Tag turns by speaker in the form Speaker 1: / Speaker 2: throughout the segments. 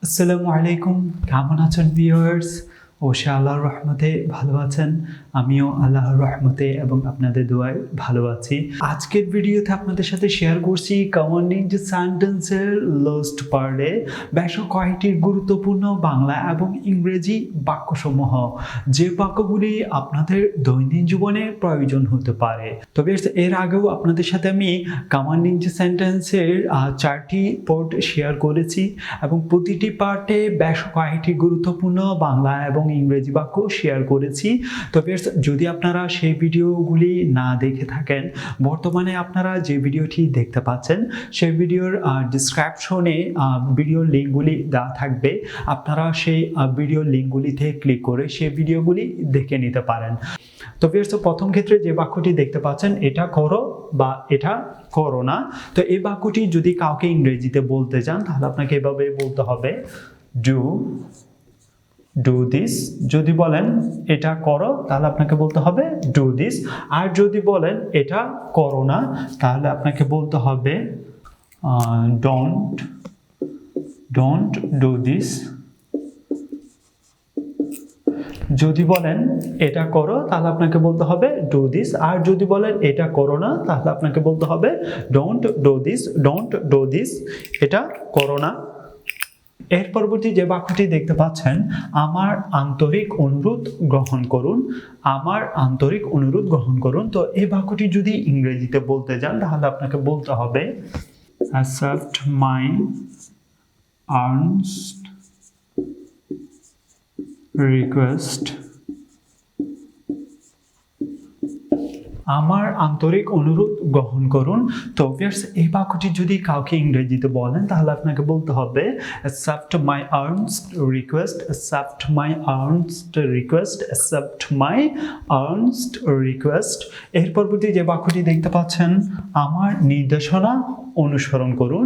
Speaker 1: আসসালামু আলাইকুম, কেমন আছেন ভিউয়ার্স? অবশ্যই আল্লাহর রহমতে ভালো আছেন। আমিও আল্লাহর রহমতে এবং আপনাদের দোয়ায় ভালো আছি। আজকের ভিডিওতে আপনাদের সাথে শেয়ার করছি কমান্ডিং যে সেন্টেন্সের লাস্ট পার্টে বেশ কয়েকটি গুরুত্বপূর্ণ বাংলা এবং ইংরেজি বাক্যসমূহ, যে বাক্যগুলি আপনাদের দৈনন্দিন জীবনে প্রয়োজন হতে পারে। তবে এর আগেও আপনাদের সাথে আমি কমান্ডিং যে সেন্টেন্সের 4টি পার্ট শেয়ার করেছি এবং প্রতিটি পার্টে বেশ কয়েকটি গুরুত্বপূর্ণ বাংলা এবং ইংরেজি বাক্য শেয়ার করেছি। তবে যদি আপনারা সেই ভিডিওগুলি না দেখে থাকেন, বর্তমানে আপনারা যে ভিডিওটি দেখতে পাচ্ছেন সেই ভিডিওর ডিসক্রিপশনে ভিডিওর লিঙ্কগুলি দেওয়া থাকবে। আপনারা সেই ভিডিওর লিঙ্কগুলিতে ক্লিক করে সেই ভিডিওগুলি দেখে নিতে পারেন। তো প্রথম ক্ষেত্রে যে বাক্যটি দেখতে পাচ্ছেন, এটা করো বা এটা করো না। তো এই বাক্যটি যদি কাউকে ইংরেজিতে বলতে চান তাহলে আপনাকে এভাবে বলতে হবে, ডু দিস। যদি বলেন এটা করো তাহলে আপনাকে বলতে হবে ডু দিস। আর যদি বলেন এটা করো না তাহলে আপনাকে বলতে হবে ডোন্ট ডু দিস। যদি বলেন এটা করো তাহলে আপনাকে বলতে হবে ডু দিস। আর যদি বলেন এটা করো না তাহলে আপনাকে বলতে হবে ডোন্ট ডু দিস, এটা করো না। এর পরবর্তী যে বাক্যটি দেখতে পাচ্ছেন, আমার আন্তরিক অনুরোধ গ্রহণ করুন। আমার আন্তরিক অনুরোধ গ্রহণ করুন। তো এই বাক্যটি যদি ইংরেজিতে বলতে যান তাহলে আপনাকে বলতে হবে accept my earnest request। আমার আন্তরিক অনুরোধ গ্রহণ করুন। তো ভিউয়ার্স, এই বাক্যটি যদি কাউকে ইংরেজিতে বলেন তাহলে আপনাকে বলতে হবে accept my earnest request, accept my earnest request, accept my earnest request। এর পরবর্তী যে বাক্যটি দেখতে পাচ্ছেন, আমার নির্দেশনা অনুসরণ করুন।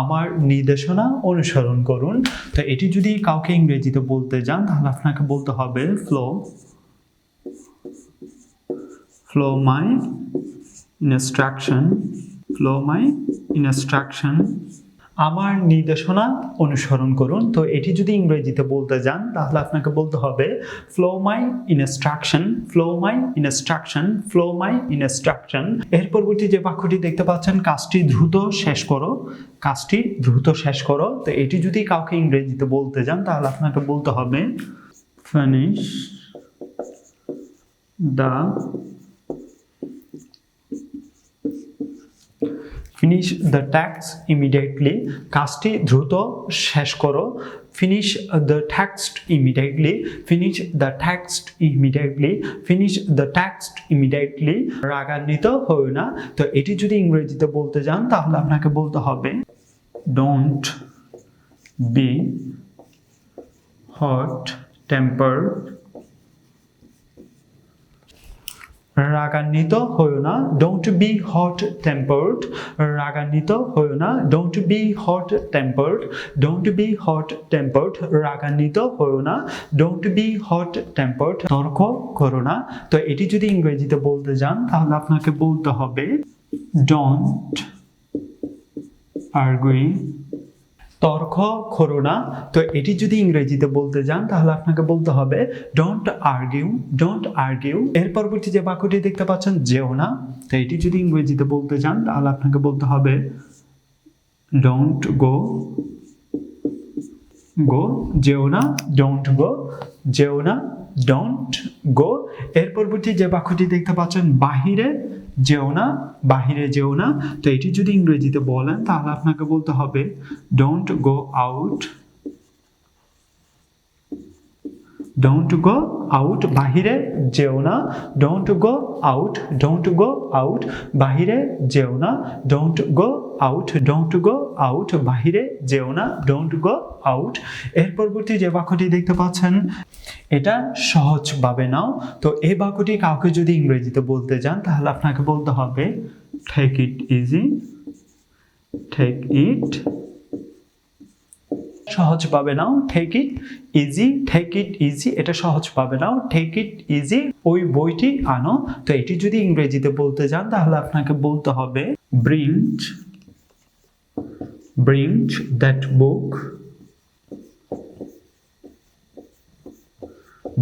Speaker 1: আমার নির্দেশনা অনুসরণ করুন। তো এটি যদি কাউকে ইংরেজিতে বলতে যান তাহলে আপনাকে বলতে হবে follow my instruction। আমার নির্দেশনা অনুসরণ করুন। তো এটি যদি ইংরেজিতে বলতে যান তাহলে আপনাকে বলতে হবে follow my instruction। এর পরবর্তী যে বাক্যটি দেখতে পাচ্ছেন, কাজটি দ্রুত শেষ করো। কাজটি দ্রুত শেষ করো। তো এটি যদি কাউকে ইংরেজিতে বলতে যান তাহলে আপনাকে বলতে হবে finish the task immediately। কাজটি দ্রুত শেষ করো। finish the text immediately। রাগান্বিত হও না। তো এটি যদি ইংরেজিতে বলতে যান তাহলে আপনাকে বলতে হবে don't be hot tempered। রাগান্বিত হও না, don't be hot tempered। রাগান্বিত হও না, don't be hot tempered। রাগান্বিত হও না, don't be hot tempered। তর্ক করো না। তো এটি যদি ইংরেজিতে বলতে যান তাহলে আপনাকে বলতে হবে don't argue। তর্ক করো না। তো এটি যদি ইংরেজিতে বলতে যান তাহলে আপনাকে বলতে হবে ডোন্ট আর্গিউ। এর পরবর্তী যে বাক্যটি দেখতে পাচ্ছেন, যেও না। তো এটি যদি ইংরেজিতে বলতে যান তাহলে আপনাকে বলতে হবে ডোন্ট গো। যেও না, ডোন্ট গো। এর পরবর্তী যে বাক্যটি দেখতে পাচ্ছেন, বাহিরে যেও না। তো এটি যদি ইংরেজিতে বলেন তাহলে আপনাকে বলতে হবে ডোন্ট গো আউট। বাহিরে যেও না, ডোন্ট গো আউট। বাহিরে যেও না, ডোন্ট গো আউট। বাহিরে যেও না, ডোন্ট গো আউট। এর পরবর্তী যে বাক্যটি দেখতে পাচ্ছেন, এটা সহজভাবে নাও। তো এই বাক্যটি কাউকে যদি ইংরেজিতে বলতে যান তাহলে আপনাকে বলতে হবে take it easy। সহজভাবে নাও, take it easy। এটা সহজভাবে নাও, take it easy। ওই বইটি আনো। তো এটি যদি ইংরেজিতে বলতে যান তাহলে আপনাকে বলতে হবে bring that book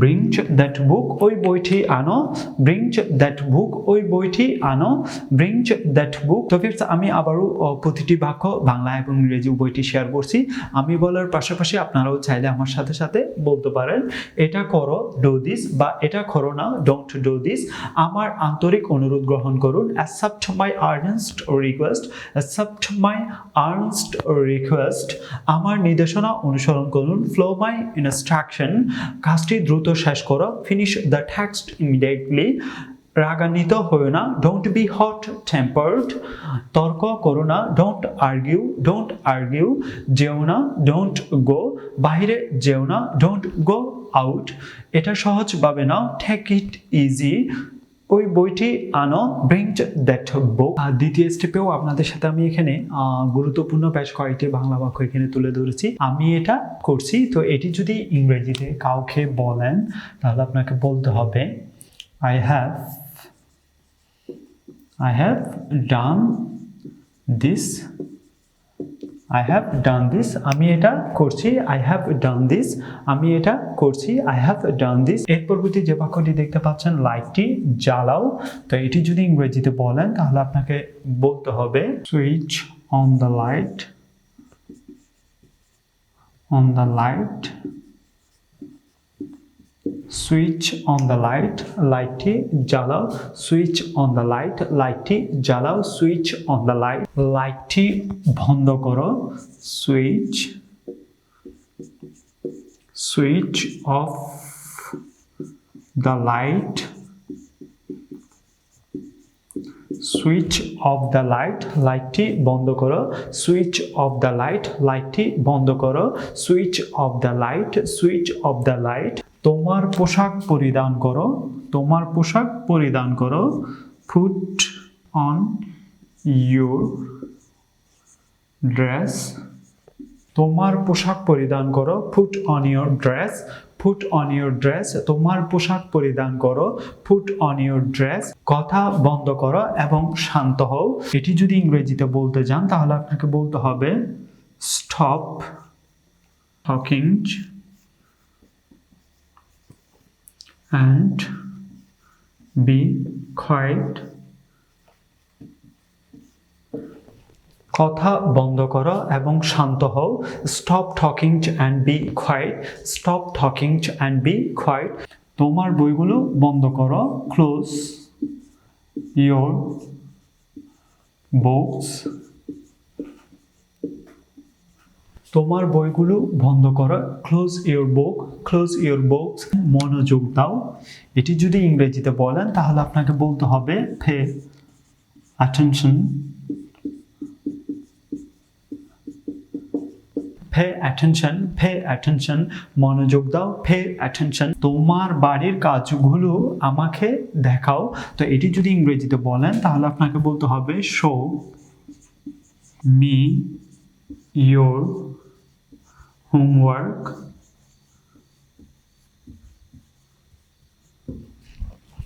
Speaker 1: bring that বুক, ওই বইটি আনো, ব্রিং দ্যাট বুক, ওই বইটি আনো, ব্রিং দ্যাট বুক। তো ফ্রেন্ডস, আমি আবারও প্রতিটি বাক্য বাংলা এবং ইংরেজি উভয়টি শেয়ার করছি। আমি বলার পাশাপাশি আপনারাও চাইলে আমার সাথে সাথে বলতে পারেন। এটা করো, ডু দিস, বা এটা করো না, ডোন্ট ডু দিস। আমার আন্তরিক অনুরোধ গ্রহণ করুন, accept my Ernst request, accept my Ernst request. আমার নির্দেশনা অনুসরণ করুন, ফলো মাই ইনস্ট্রাকশন, কাজটি দ্রুত শেষ করো, ফিনিশ দ্য টেক্সট ইমিডিয়েটলি। রাগান্বিত হও না, ডোন্ট বি হট টেম্পার্ড। তর্ক করো না, ডোন্ট আর্গিউ, ডোন্ট আর্গিউ। যেও না, ডোন্ট গো, বাইরে যেও না, ডোন্ট গো আউট। এটা সহজভাবে নাও, টেক ইট ইজি, ওই বইটি আনো, ব্রিং দ্যাট বুক। দ্বিতীয় স্টেপেও আপনাদের সাথে আমি এখানে গুরুত্বপূর্ণ বেশ কয়েকটি বাংলা বাক্য এখানে তুলে ধরেছি। আমি এটা করছি। তো এটি যদি ইংরেজিতে কাউকে বলেন তাহলে আপনাকে বলতে হবে I have done this, I have done this, আমি এটা করছি, I have done this, আমি এটা করছি, I have done this। এর পরবর্তী যে বাক্যটি দেখতে পাচ্ছেন, লাইটটি জ্বালাও। তো এটি যদি ইংরেজিতে বলেন তাহলে আপনাকে বলতে হবে switch on the light, on the light, switch on the light, লাইটটি জ্বালাও, সুইচ অন দ্য লাইট, লাইটটি জ্বালাও, সুইচ অন দ্য লাইট, লাইটটি বন্ধ করো, switch, switch off the light, switch off the light, লাইটটি বন্ধ করো, সুইচ অফ দ্য লাইট, লাইটটি বন্ধ করো, switch off the light, switch off the light. তোমার পোশাক পরিধান করো, তোমার পোশাক পরিধান করো, পুট অন ইউর ড্রেস, তোমার পোশাক পরিধান করো, put on your dress, put on your dress, তোমার পোশাক পরিধান করো, পুট অন ইউর ড্রেস। কথা বন্ধ করো এবং শান্ত হও। এটি যদি ইংরেজিতে বলতে যান তাহলে আপনাকে বলতে হবে stop talking and be quiet, কথা বন্ধ করো এবং শান্ত হও। Stop talking and be quiet, stop talking and be quiet। তোমার বইগুলো বন্ধ করো, ক্লোজ your books, তোমার বইগুলো বন্ধ করো, close your book, close your books. মনোযোগ দাও। এটি যদি ইংরেজিতে বলেন তাহলে আপনাকে বলতে হবে pay attention, pay attention, pay attention, মনোযোগ দাও, পে অ্যাটেনশন। তোমার বাড়ির কাজগুলো আমাকে দেখাও। তো এটি যদি ইংরেজিতে বলেন তাহলে আপনাকে বলতে হবে শো মি ইয়োর হোমওয়ার্ক,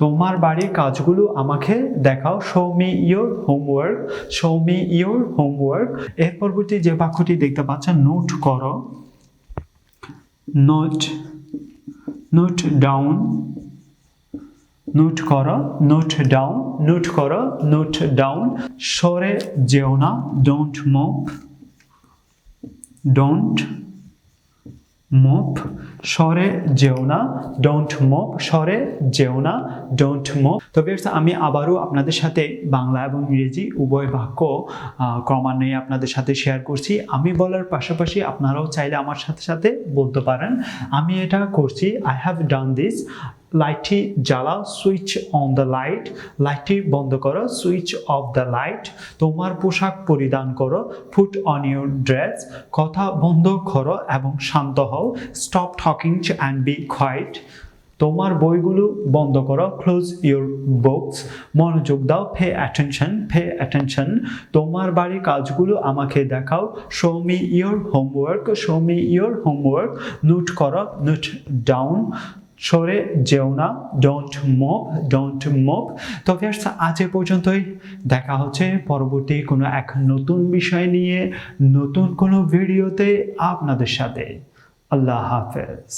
Speaker 1: তোমার বাড়ির কাজগুলো আমাকে দেখাও, show me your homework, show me your homework. এর পরবর্তী যে বাক্যটি দেখতে পাচ্ছেন, নোট করো, নোট, নোট ডাউন, নোট করো, নোট ডাউন, নোট করো, নোট ডাউন। সরে যেও না, ডোন্ট মুভ, ডোন্ট মুভ, সরে যেও না, ডোন্ট মুভ, সরে যেও না, ডোন্ট মুভ। তো ভিউয়ার্স, আমি আবারও আপনাদের সাথে বাংলা এবং ইংরেজি উভয় বাক্য ক্রমান্বয়ে আপনাদের সাথে শেয়ার করছি। আমি বলার পাশাপাশি আপনারাও চাইলে আমার সাথে সাথে বলতে পারেন। আমি এটা করছি, আই হ্যাভ ডান দিস, লাইটটি জ্বালাও, সুইচ অন দ্য লাইট, লাইটটি বন্ধ করো, সুইচ অফ দ্য লাইট। তোমার পোশাক পরিধান করো, পুট অন ইউর ড্রেস, কথা বন্ধ করো এবং শান্ত হও, stop talking and be quiet. তোমার বইগুলো বন্ধ করো, ক্লোজ ইউর বুকস, মনোযোগ দাও, পে অ্যাটেনশন, পে অ্যাটেনশন। তোমার বাড়ির কাজগুলো আমাকে দেখাও, show me your homework, show me your homework. Note করো, নোট ডাউন, সরে যেও না, ডোন্ট মুভ, ডোন্ট মুভ। তো ভিউয়ার্স, আজ এ পর্যন্তই। দেখা হচ্ছে পরবর্তী কোনো এক নতুন বিষয় নিয়ে, নতুন কোনো ভিডিওতে আপনাদের সাথে। আল্লাহ হাফেজ।